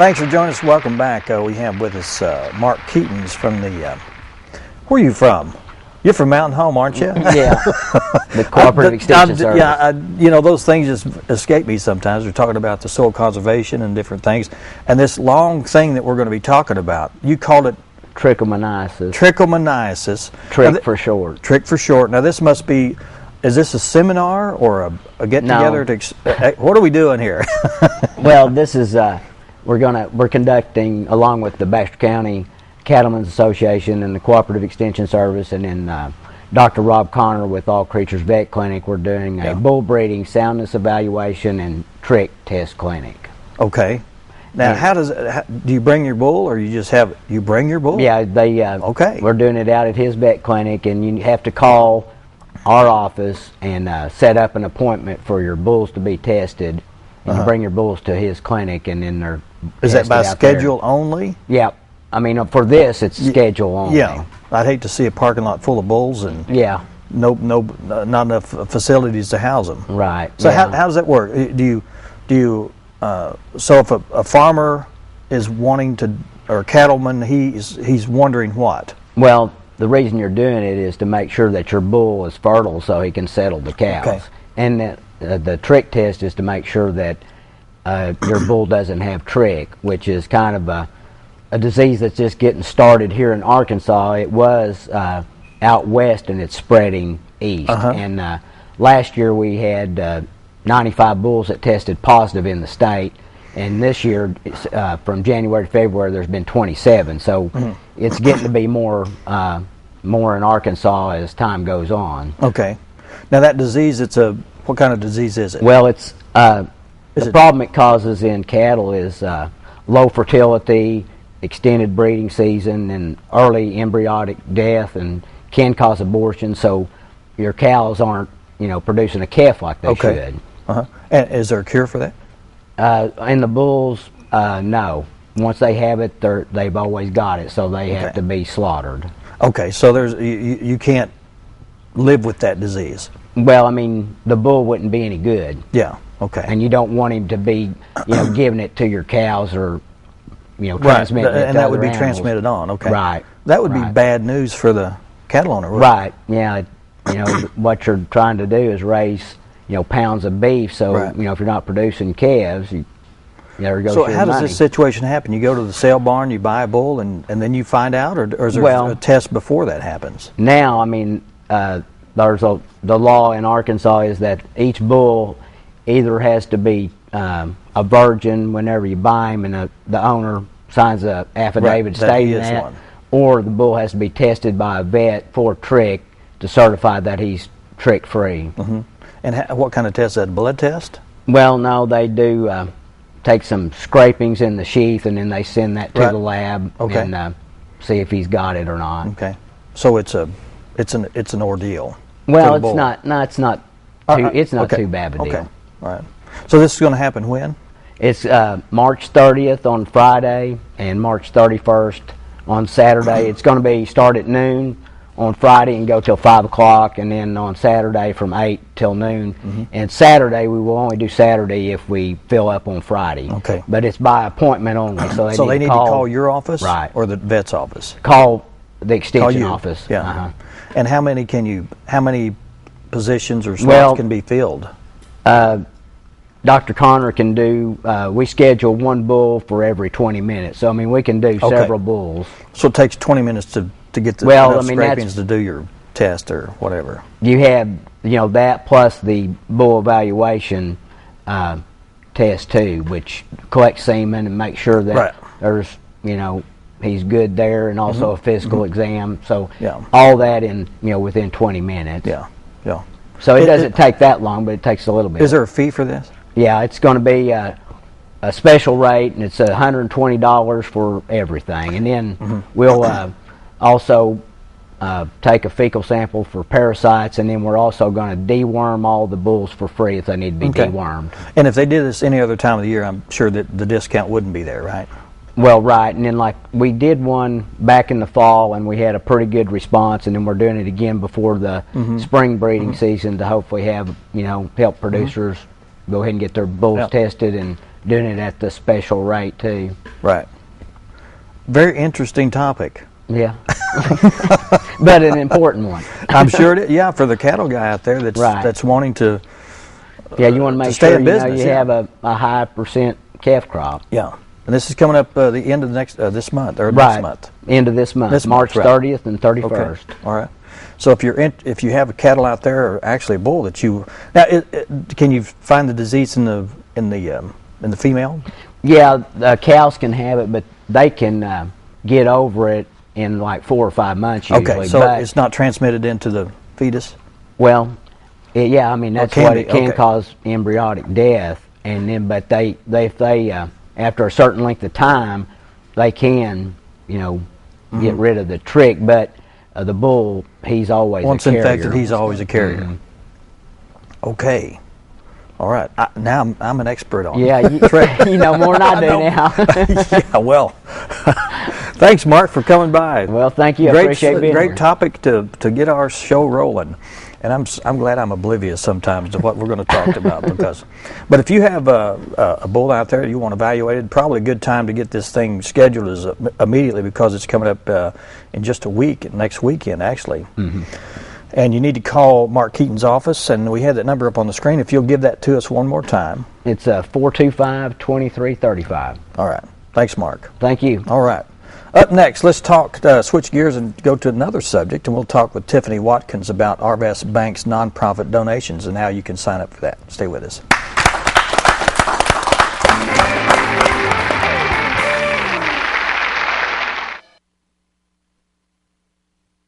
Thanks for joining us. Welcome back. We have with us Mark Keaton from the. Where are you from? You're from Mountain Home, aren't you? Yeah, the Cooperative Extension Service. Yeah, you know, those things just escape me sometimes. We're talking about the soil conservation and different things. And this long thing that we're going to be talking about, you called it? Trichomoniasis. Trichomoniasis. Trich for short. Trich for short. Now this must be, is this a seminar or a get-together? No. What are we doing here? Well, this is, we're conducting, along with the Baxter County Cattlemen's Association and the Cooperative Extension Service, and then Dr. Rob Connor with All Creatures Vet Clinic, we're doing a bull breeding soundness evaluation and Trich test clinic. Okay. Now, do you bring your bull, or you bring your bull? Yeah, okay. We're doing it out at his vet clinic, and you have to call our office and set up an appointment for your bulls to be tested. And you bring your bulls to his clinic, and then they're Is that by schedule only? Yeah. I mean, for this, it's schedule only. Yeah, I'd hate to see a parking lot full of bulls and not enough facilities to house them. Right. So how does that work? Do you so if a farmer is wanting to, or a cattleman, he's wondering what? Well, the reason you're doing it is to make sure that your bull is fertile so he can settle the cows. Okay. And the Trich test is to make sure that your bull doesn't have Trich, which is kind of a disease that's just getting started here in Arkansas. It was out west, and it's spreading east. And last year we had 95 bulls that tested positive in the state, and this year, from January to February, there's been 27. So it's getting to be more in Arkansas as time goes on. Okay. Now that disease, what kind of disease is it? Well, it's the problem it causes in cattle is low fertility, extended breeding season, and early embryonic death, and can cause abortion. So your cows aren't, producing a calf like they should. And is there a cure for that? In the bulls, no. Once they have it, they've always got it, so they have to be slaughtered. Okay, so you can't live with that disease. Well, I mean, the bull wouldn't be any good. Yeah. Okay. And you don't want him to be, giving it to your cows or, transmitting it and to that would be other animals. transmitted on. Okay. Right. That would be bad news for the cattle owner. Right. Yeah. What you're trying to do is raise, pounds of beef. So if you're not producing calves, there goes your money. So how does this situation happen? You go to the sale barn, you buy a bull, and then you find out, or is there a test before that happens? Now, I mean, there's the law in Arkansas is that each bull either has to be a virgin whenever you buy him, and the owner signs an affidavit stating that, or the bull has to be tested by a vet for Trich to certify that he's Trich free. And what kind of test is that? A blood test? Well, no, they do take some scrapings in the sheath, and then they send that to the lab and see if he's got it or not. Okay, so it's an ordeal. Well, it's not. No, it's not. It's not too bad of a deal. Okay, all right. So this is going to happen when? It's March 30th on Friday and March 31st on Saturday. It's going to be start at noon on Friday and go till 5 o'clock, and then on Saturday from 8 till noon. And Saturday, we will only do Saturday if we fill up on Friday. Okay. But it's by appointment only. So they need to call your office, or the vet's office. Call the extension office. Yeah. And how many positions or slots can be filled? Dr. Connor can do, we schedule one bull for every 20 minutes. So, I mean, we can do several bulls. So it takes 20 minutes to get the scrapings to do your test or whatever. You have, that plus the bull evaluation test too, which collects semen and makes sure that there's, he's good there, and also a physical exam. So all that in, within 20 minutes. Yeah. So it doesn't take that long, but it takes a little bit. Is there a fee for this? Yeah, it's going to be a special rate, and it's $120 for everything. And then we'll also take a fecal sample for parasites, and then we're also going to deworm all the bulls for free if they need to be dewormed. And if they did this any other time of the year, I'm sure that the discount wouldn't be there, right? Well, right. And then, like, we did one back in the fall, and we had a pretty good response, and then we're doing it again before the spring breeding season to hopefully have, help producers go ahead and get their bulls tested, and doing it at the special rate too. Right. Very interesting topic. Yeah. But an important one. I'm sure it is. Yeah, for the cattle guy out there that's wanting to. Yeah, you want to make stay sure in business, you have a high percent calf crop. Yeah, and this is coming up the end of the next this month or Right. next month. End of this month, March 30th and 31st. Okay. All right. So if if you have a cattle out there, or actually a bull that you now, can you find the disease in the female? Yeah, cows can have it, but they can get over it in like 4 or 5 months usually. Okay, so it's not transmitted into the fetus. Well, yeah, I mean that's can what be, it can okay. cause embryonic death, and then but they after a certain length of time they can get rid of the trick, but the bull he's always Once a carrier. infected, he's always a carrier. Okay. All right. Now I'm an expert on it. Yeah, you know more than I do now. Yeah, well, thanks, Mark, for coming by. Well, thank you. I appreciate being Great here. topic to get our show rolling. And I'm glad I'm oblivious sometimes to what we're going to talk about but if you have a bull out there you want evaluated, probably a good time to get this thing scheduled is immediately, because it's coming up in just a week, next weekend actually. Mm-hmm. And you need to call Mark Keaton's office, and we had that number up on the screen. If you'll give that to us one more time. It's 425-2335. All right. Thanks, Mark. Thank you. All right. Up next, let's talk, switch gears and go to another subject, and we'll talk with Tiffany Watkins about Arvest Bank's nonprofit donations and how you can sign up for that. Stay with us.